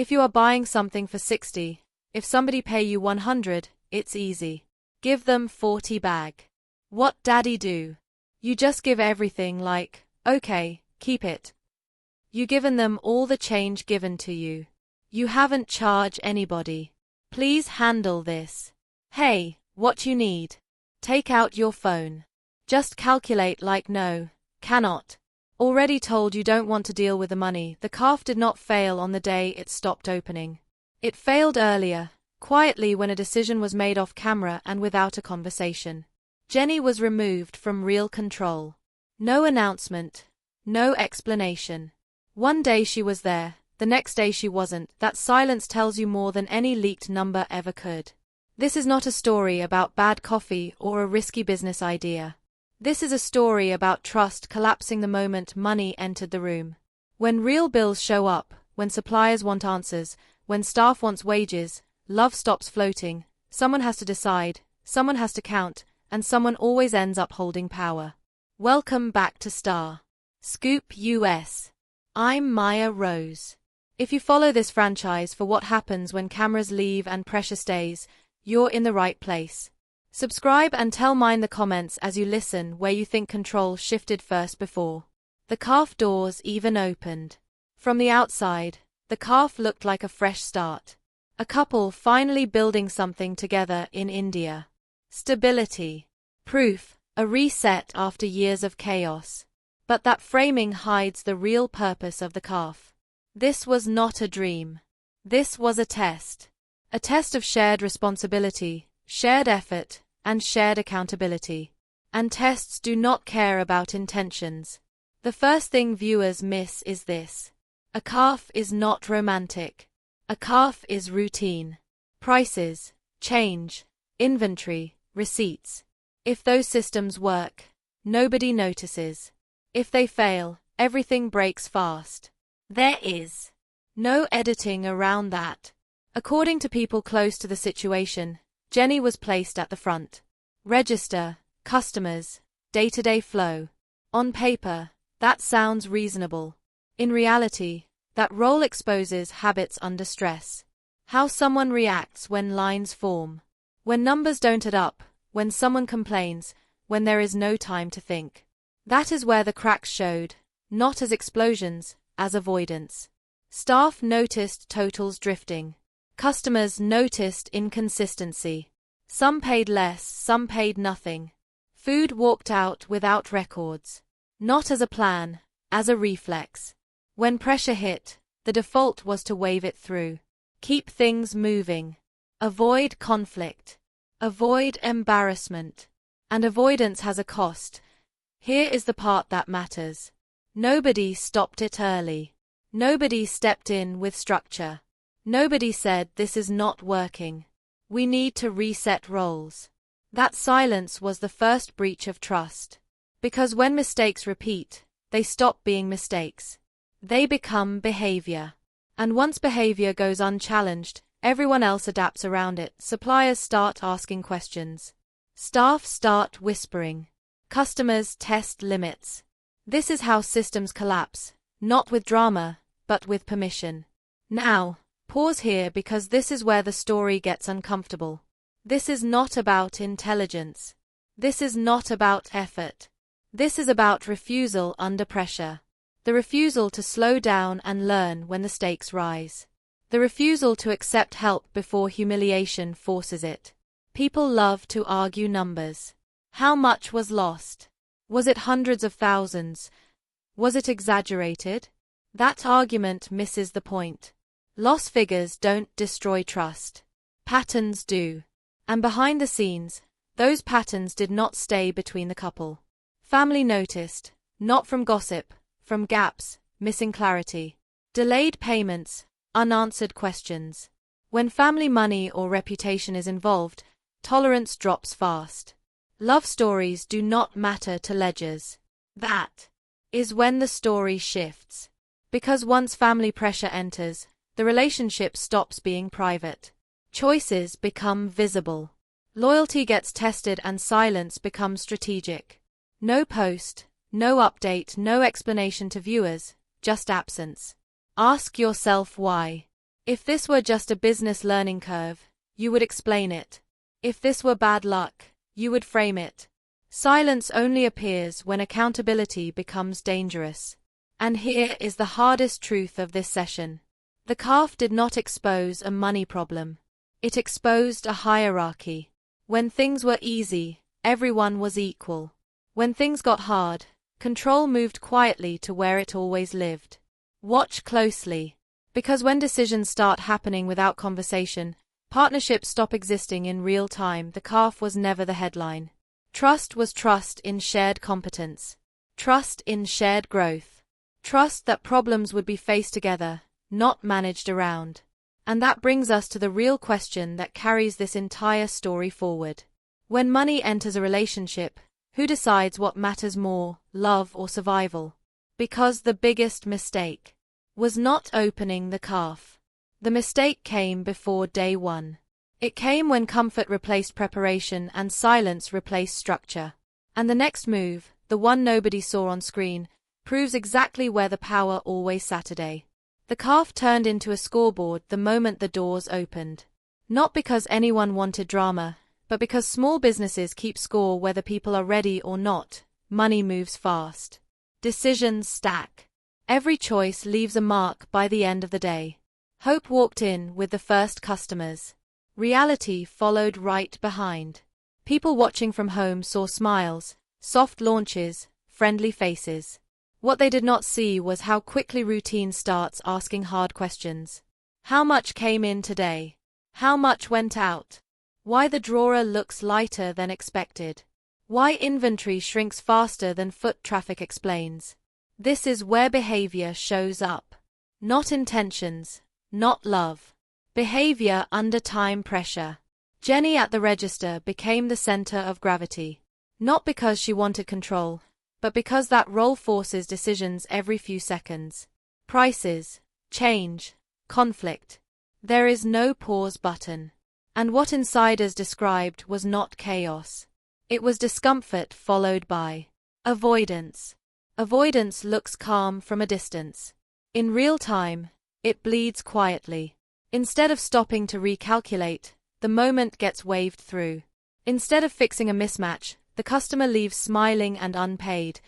If you are buying something for 60, if somebody pay you 100, it's easy. Give them 40 bag. What daddy do? You just give everything like, okay, keep it. You given them all the change given to you. You haven't charged anybody. Please handle this. Hey, what you need? Take out your phone. Just calculate like no, cannot. Already told you don't want to deal with the money. The calf did not fail on the day it stopped opening. It failed earlier, quietly when a decision was made off camera and without a conversation. Jenny was removed from real control. No announcement, no explanation. One day she was there, the next day she wasn't. That silence tells you more than any leaked number ever could. This is not a story about bad coffee or a risky business idea. This is a story about trust collapsing the moment money entered the room. When real bills show up, when suppliers want answers, when staff wants wages, love stops floating. Someone has to decide, someone has to count, and someone always ends up holding power. Welcome back to Star Scoop US. I'm Maya Rose. If you follow this franchise for what happens when cameras leave and pressure stays, you're in the right place. Subscribe and tell mine in the comments as you listen where you think control shifted first before the calf doors even opened. From the outside, the calf looked like a fresh start. A couple finally building something together in India. Stability. Proof, a reset after years of chaos. But that framing hides the real purpose of the calf. This was not a dream. This was a test. A test of shared responsibility, shared effort, and shared accountability. And tests do not care about intentions. The first thing viewers miss is this. A calf is not romantic. A calf is routine. Prices, change, inventory, receipts. If those systems work, nobody notices. If they fail, everything breaks fast. There is no editing around that. According to people close to the situation, Jenny was placed at the front. Register, customers, day-to-day flow. On paper, that sounds reasonable. In reality, that role exposes habits under stress. How someone reacts when lines form. When numbers don't add up, when someone complains, when there is no time to think. That is where the cracks showed, not as explosions, as avoidance. Staff noticed totals drifting. Customers noticed inconsistency. Some paid less, some paid nothing. Food walked out without records. Not as a plan, as a reflex. When pressure hit, the default was to wave it through. Keep things moving. Avoid conflict. Avoid embarrassment. And avoidance has a cost. Here is the part that matters. Nobody stopped it early. Nobody stepped in with structure. Nobody said this is not working. We need to reset roles. That silence was the first breach of trust. Because when mistakes repeat, they stop being mistakes. They become behavior. And once behavior goes unchallenged, everyone else adapts around it. Suppliers start asking questions. Staff start whispering. Customers test limits. This is how systems collapse, not with drama, but with permission. Now, pause here because this is where the story gets uncomfortable. This is not about intelligence. This is not about effort. This is about refusal under pressure. The refusal to slow down and learn when the stakes rise. The refusal to accept help before humiliation forces it. People love to argue numbers. How much was lost? Was it hundreds of thousands? Was it exaggerated? That argument misses the point. Loss figures don't destroy trust. Patterns do. And behind the scenes, those patterns did not stay between the couple. Family noticed, not from gossip, from gaps, missing clarity. Delayed payments, unanswered questions. When family money or reputation is involved, tolerance drops fast. Love stories do not matter to ledgers. That is when the story shifts. Because once family pressure enters, the relationship stops being private. Choices become visible. Loyalty gets tested and silence becomes strategic. No post, no update, no explanation to viewers, just absence. Ask yourself why. If this were just a business learning curve, you would explain it. If this were bad luck, you would frame it. Silence only appears when accountability becomes dangerous. And here is the hardest truth of this session. The calf did not expose a money problem. It exposed a hierarchy. When things were easy, everyone was equal. When things got hard, control moved quietly to where it always lived. Watch closely. Because when decisions start happening without conversation, partnerships stop existing in real time. The calf was never the headline. Trust was trust in shared competence. Trust in shared growth. Trust that problems would be faced together, not managed around. And that brings us to the real question that carries this entire story forward. When money enters a relationship, who decides what matters more, love or survival? Because the biggest mistake was not opening the calf. The mistake came before day one. It came when comfort replaced preparation and silence replaced structure. And the next move, the one nobody saw on screen, proves exactly where the power always sat today. The calf turned into a scoreboard the moment the doors opened. Not because anyone wanted drama, but because small businesses keep score whether people are ready or not. Money moves fast. Decisions stack. Every choice leaves a mark by the end of the day. Hope walked in with the first customers. Reality followed right behind. People watching from home saw smiles, soft launches, friendly faces. What they did not see was how quickly routine starts asking hard questions. How much came in today? How much went out? Why the drawer looks lighter than expected? Why inventory shrinks faster than foot traffic explains? This is where behavior shows up. Not intentions, not love. Behavior under time pressure. Jenny at the register became the center of gravity. Not because she wanted control, but because that role forces decisions every few seconds. Prices, change, conflict. There is no pause button. And what insiders described was not chaos. It was discomfort followed by avoidance. Avoidance looks calm from a distance. In real time, it bleeds quietly. Instead of stopping to recalculate, the moment gets waved through. Instead of fixing a mismatch, the customer leaves smiling and unpaid.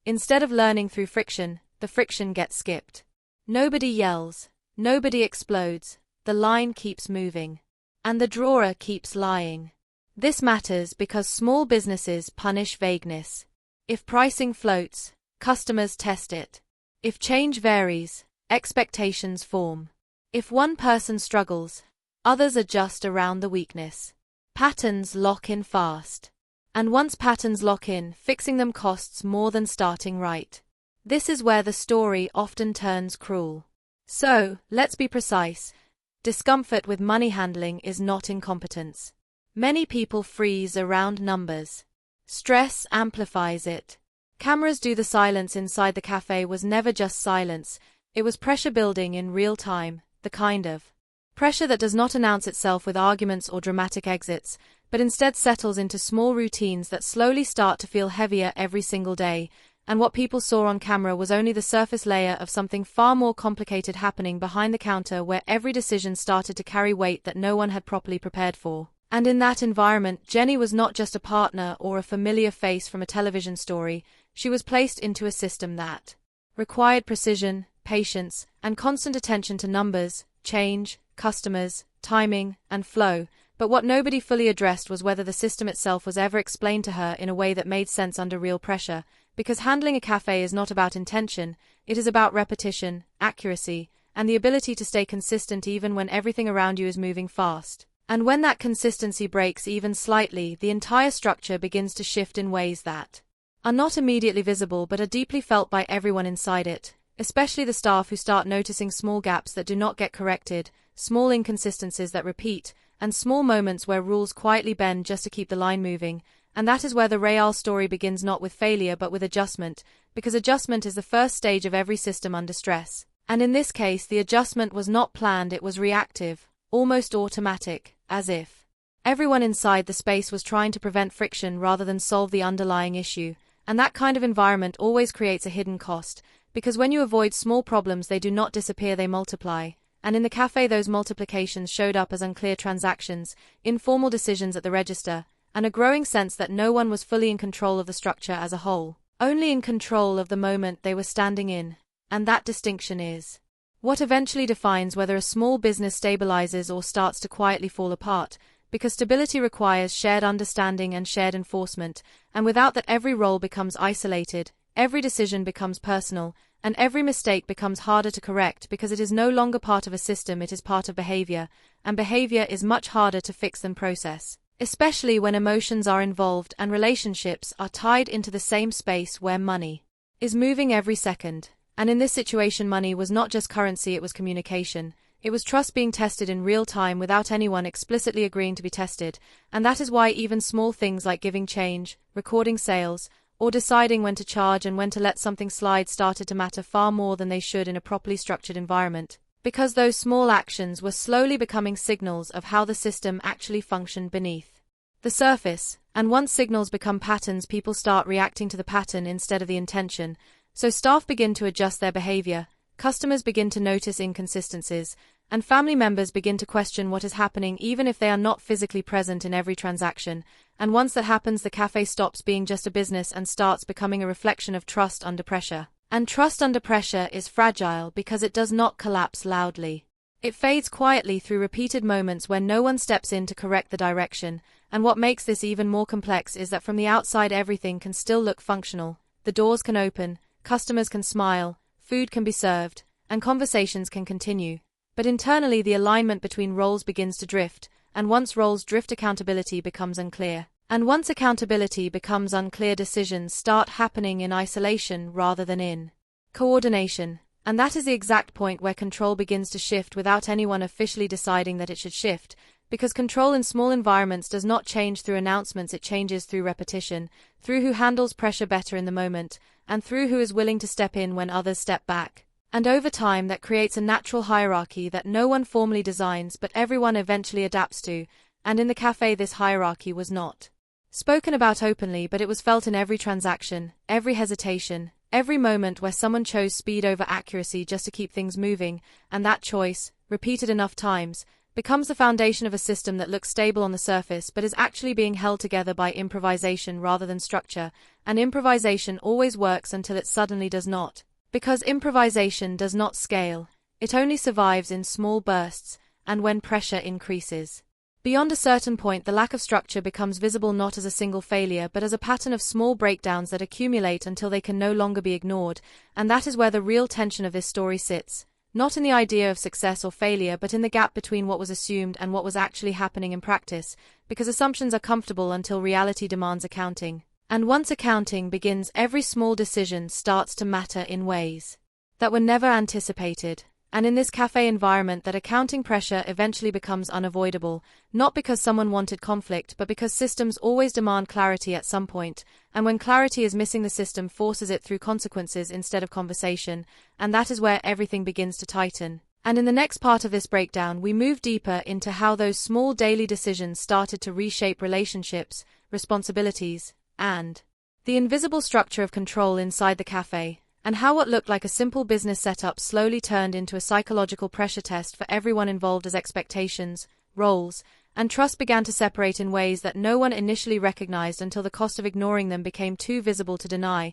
Instead of learning through friction, the friction gets skipped. Nobody yells, nobody explodes, the line keeps moving. And the drawer keeps lying. This matters because small businesses punish vagueness. If pricing floats, customers test it. If change varies, expectations form. If one person struggles, others adjust around the weakness. Patterns lock in fast. And once patterns lock in, fixing them costs more than starting right. This is where the story often turns cruel. So, let's be precise. Discomfort with money handling is not incompetence. Many people freeze around numbers. Stress amplifies it. Cameras do the silence inside the cafe was never just silence, it was pressure building in real time, the kind of pressure that does not announce itself with arguments or dramatic exits, but instead settles into small routines that slowly start to feel heavier every single day, and what people saw on camera was only the surface layer of something far more complicated happening behind the counter where every decision started to carry weight that no one had properly prepared for. And in that environment, Jenny was not just a partner or a familiar face from a television story, she was placed into a system that required precision, patience, and constant attention to numbers, change, customers, timing, and flow, but what nobody fully addressed was whether the system itself was ever explained to her in a way that made sense under real pressure, because handling a cafe is not about intention, it is about repetition, accuracy, and the ability to stay consistent even when everything around you is moving fast. And when that consistency breaks even slightly, the entire structure begins to shift in ways that are not immediately visible but are deeply felt by everyone inside it, especially the staff who start noticing small gaps that do not get corrected, small inconsistencies that repeat, and small moments where rules quietly bend just to keep the line moving. And that is where the real story begins, not with failure but with adjustment, because adjustment is the first stage of every system under stress. And in this case, the adjustment was not planned, it was reactive, almost automatic, as if everyone inside the space was trying to prevent friction rather than solve the underlying issue. And that kind of environment always creates a hidden cost, because when you avoid small problems they do not disappear, they multiply. and in the cafe those multiplications showed up as unclear transactions, informal decisions at the register, and a growing sense that no one was fully in control of the structure as a whole, only in control of the moment they were standing in. And that distinction is what eventually defines whether a small business stabilizes or starts to quietly fall apart, because stability requires shared understanding and shared enforcement, and without that every role becomes isolated, every decision becomes personal, and every mistake becomes harder to correct because it is no longer part of a system, it is part of behavior, and behavior is much harder to fix than process, especially when emotions are involved and relationships are tied into the same space where money is moving every second. And in this situation, money was not just currency, it was communication. It was trust being tested in real time without anyone explicitly agreeing to be tested, and that is why even small things like giving change, recording sales, or deciding when to charge and when to let something slide started to matter far more than they should in a properly structured environment, because those small actions were slowly becoming signals of how the system actually functioned beneath the surface. And once signals become patterns, people start reacting to the pattern instead of the intention. So staff begin to adjust their behavior, customers begin to notice inconsistencies, and family members begin to question what is happening even if they are not physically present in every transaction. And once that happens, the cafe stops being just a business and starts becoming a reflection of trust under pressure. And trust under pressure is fragile because it does not collapse loudly. It fades quietly through repeated moments when no one steps in to correct the direction. And what makes this even more complex is that from the outside everything can still look functional. The doors can open, customers can smile, food can be served, and conversations can continue. But internally the alignment between roles begins to drift, and once roles drift, accountability becomes unclear. And once accountability becomes unclear, decisions start happening in isolation rather than in coordination. And that is the exact point where control begins to shift without anyone officially deciding that it should shift, because control in small environments does not change through announcements, it changes through repetition, through who handles pressure better in the moment, and through who is willing to step in when others step back. And over time that creates a natural hierarchy that no one formally designs but everyone eventually adapts to, and in the cafe this hierarchy was not spoken about openly, but it was felt in every transaction, every hesitation, every moment where someone chose speed over accuracy just to keep things moving, and that choice, repeated enough times, becomes the foundation of a system that looks stable on the surface but is actually being held together by improvisation rather than structure, and improvisation always works until it suddenly does not. Because improvisation does not scale, it only survives in small bursts, and when pressure increases. Beyond a certain point, the lack of structure becomes visible not as a single failure but as a pattern of small breakdowns that accumulate until they can no longer be ignored, and that is where the real tension of this story sits. Not in the idea of success or failure, but in the gap between what was assumed and what was actually happening in practice, because assumptions are comfortable until reality demands accounting. And once accounting begins, every small decision starts to matter in ways that were never anticipated. And in this cafe environment, that accounting pressure eventually becomes unavoidable, not because someone wanted conflict, but because systems always demand clarity at some point, and when clarity is missing, the system forces it through consequences instead of conversation, and that is where everything begins to tighten. And in the next part of this breakdown, we move deeper into how those small daily decisions started to reshape relationships, responsibilities, and the invisible structure of control inside the cafe, and how what looked like a simple business setup slowly turned into a psychological pressure test for everyone involved as expectations, roles, and trust began to separate in ways that no one initially recognized until the cost of ignoring them became too visible to deny.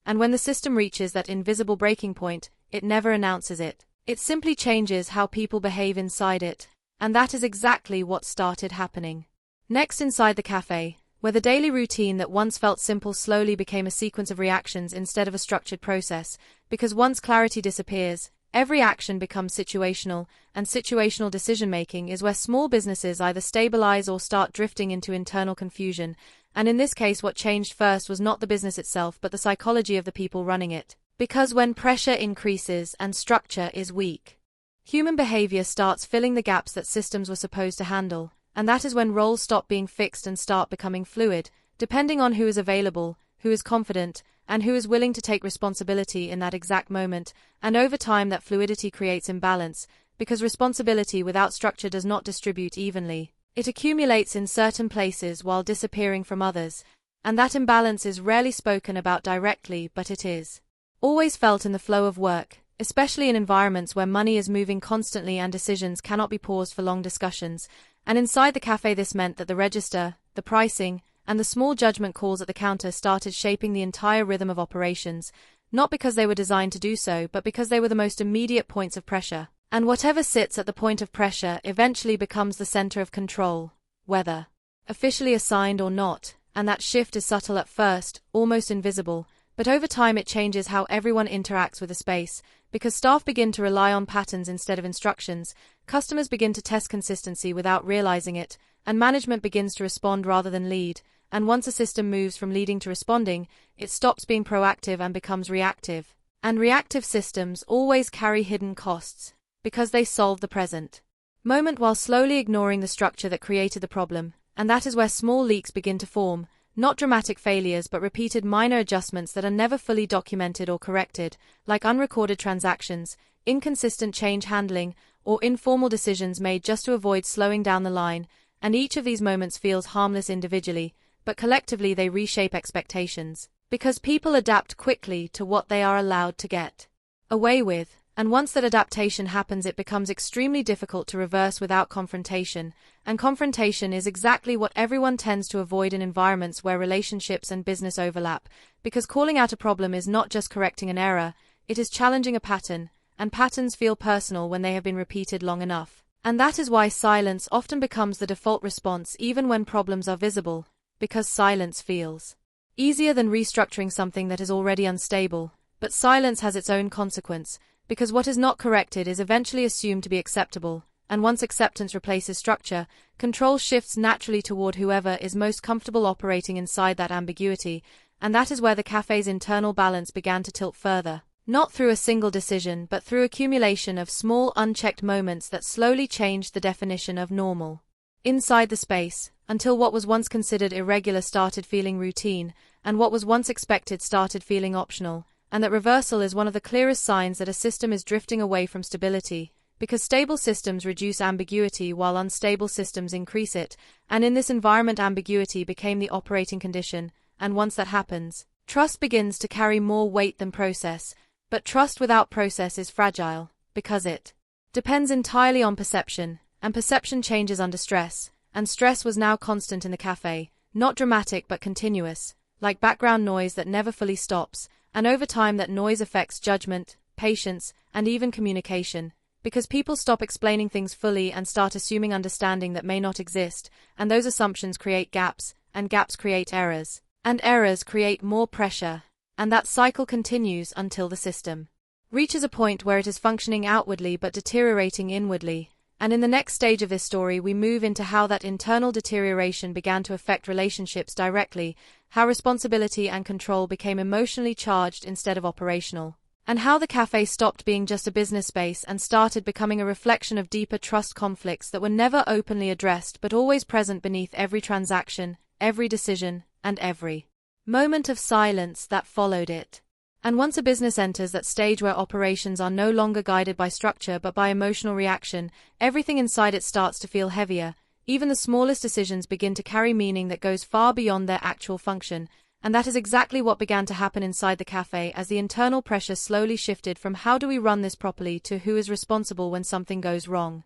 And when the system reaches that invisible breaking point, it never announces it. It simply changes how people behave inside it. And that is exactly what started happening next inside the cafe, where the daily routine that once felt simple slowly became a sequence of reactions instead of a structured process, because once clarity disappears, every action becomes situational, and situational decision-making is where small businesses either stabilize or start drifting into internal confusion, and in this case what changed first was not the business itself but the psychology of the people running it. Because when pressure increases and structure is weak, human behavior starts filling the gaps that systems were supposed to handle. And that is when roles stop being fixed and start becoming fluid, depending on who is available, who is confident, and who is willing to take responsibility in that exact moment. And over time that fluidity creates imbalance, because responsibility without structure does not distribute evenly. It accumulates in certain places while disappearing from others, and that imbalance is rarely spoken about directly, but it is always felt in the flow of work, especially in environments where money is moving constantly and decisions cannot be paused for long discussions. And inside the cafe this meant that the register, the pricing, and the small judgment calls at the counter started shaping the entire rhythm of operations, not because they were designed to do so, but because they were the most immediate points of pressure. And whatever sits at the point of pressure eventually becomes the center of control, whether officially assigned or not, and that shift is subtle at first, almost invisible, but over time it changes how everyone interacts with a space, because staff begin to rely on patterns instead of instructions, customers begin to test consistency without realizing it, and management begins to respond rather than lead, and once a system moves from leading to responding, it stops being proactive and becomes reactive. And reactive systems always carry hidden costs, because they solve the present moment while slowly ignoring the structure that created the problem, and that is where small leaks begin to form, not dramatic failures but repeated minor adjustments that are never fully documented or corrected, like unrecorded transactions, inconsistent change handling, or informal decisions made just to avoid slowing down the line, and each of these moments feels harmless individually, but collectively they reshape expectations, because people adapt quickly to what they are allowed to get away with. And once that adaptation happens, it becomes extremely difficult to reverse without confrontation, and confrontation is exactly what everyone tends to avoid in environments where relationships and business overlap, because calling out a problem is not just correcting an error, it is challenging a pattern, and patterns feel personal when they have been repeated long enough. And that is why silence often becomes the default response even when problems are visible, because silence feels easier than restructuring something that is already unstable, but silence has its own consequence, because what is not corrected is eventually assumed to be acceptable, and once acceptance replaces structure, control shifts naturally toward whoever is most comfortable operating inside that ambiguity, and that is where the cafe's internal balance began to tilt further, not through a single decision but through accumulation of small unchecked moments that slowly changed the definition of normal inside the space, until what was once considered irregular started feeling routine, and what was once expected started feeling optional. And that reversal is one of the clearest signs that a system is drifting away from stability, because stable systems reduce ambiguity while unstable systems increase it, and in this environment ambiguity became the operating condition, and once that happens, trust begins to carry more weight than process, but trust without process is fragile, because it depends entirely on perception, and perception changes under stress, and stress was now constant in the cafe, not dramatic but continuous, like background noise that never fully stops, and over time that noise affects judgment, patience, and even communication, because people stop explaining things fully and start assuming understanding that may not exist, and those assumptions create gaps, and gaps create errors, and errors create more pressure, and that cycle continues until the system reaches a point where it is functioning outwardly but deteriorating inwardly. And in the next stage of this story we move into how that internal deterioration began to affect relationships directly, how responsibility and control became emotionally charged instead of operational, and how the cafe stopped being just a business space and started becoming a reflection of deeper trust conflicts that were never openly addressed but always present beneath every transaction, every decision, and every moment of silence that followed it. And once a business enters that stage where operations are no longer guided by structure but by emotional reaction, everything inside it starts to feel heavier. Even the smallest decisions begin to carry meaning that goes far beyond their actual function, and that is exactly what began to happen inside the cafe as the internal pressure slowly shifted from how do we run this properly to who is responsible when something goes wrong.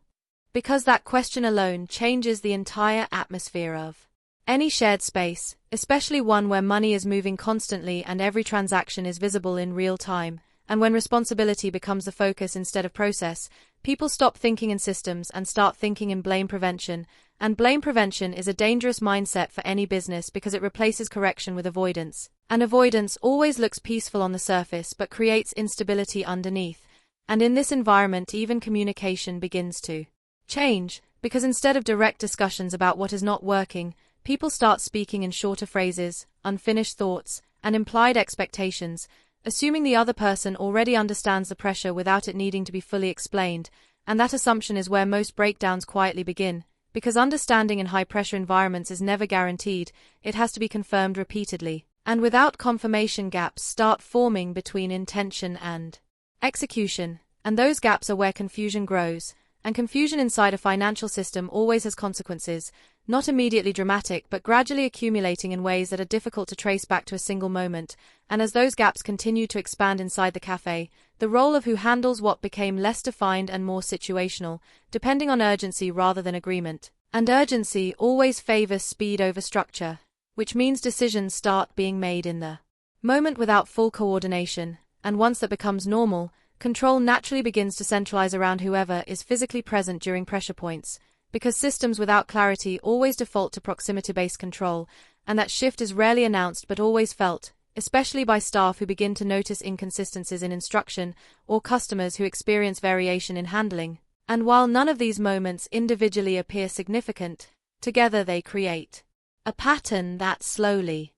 Because that question alone changes the entire atmosphere of any shared space, especially one where money is moving constantly and every transaction is visible in real time, and when responsibility becomes the focus instead of process, people stop thinking in systems and start thinking in blame prevention, and blame prevention is a dangerous mindset for any business because it replaces correction with avoidance, and avoidance always looks peaceful on the surface but creates instability underneath, and in this environment even communication begins to change, because instead of direct discussions about what is not working, people start speaking in shorter phrases, unfinished thoughts, and implied expectations, assuming the other person already understands the pressure without it needing to be fully explained, and that assumption is where most breakdowns quietly begin, because understanding in high-pressure environments is never guaranteed, it has to be confirmed repeatedly, and without confirmation gaps start forming between intention and execution, and those gaps are where confusion grows, And confusion inside a financial system always has consequences, not immediately dramatic but gradually accumulating in ways that are difficult to trace back to a single moment, and as those gaps continue to expand inside the cafe, the role of who handles what became less defined and more situational, depending on urgency rather than agreement. And urgency always favors speed over structure, which means decisions start being made in the moment without full coordination, and once that becomes normal, control naturally begins to centralize around whoever is physically present during pressure points, because systems without clarity always default to proximity-based control, and that shift is rarely announced but always felt, especially by staff who begin to notice inconsistencies in instruction or customers who experience variation in handling. And while none of these moments individually appear significant, together they create a pattern that slowly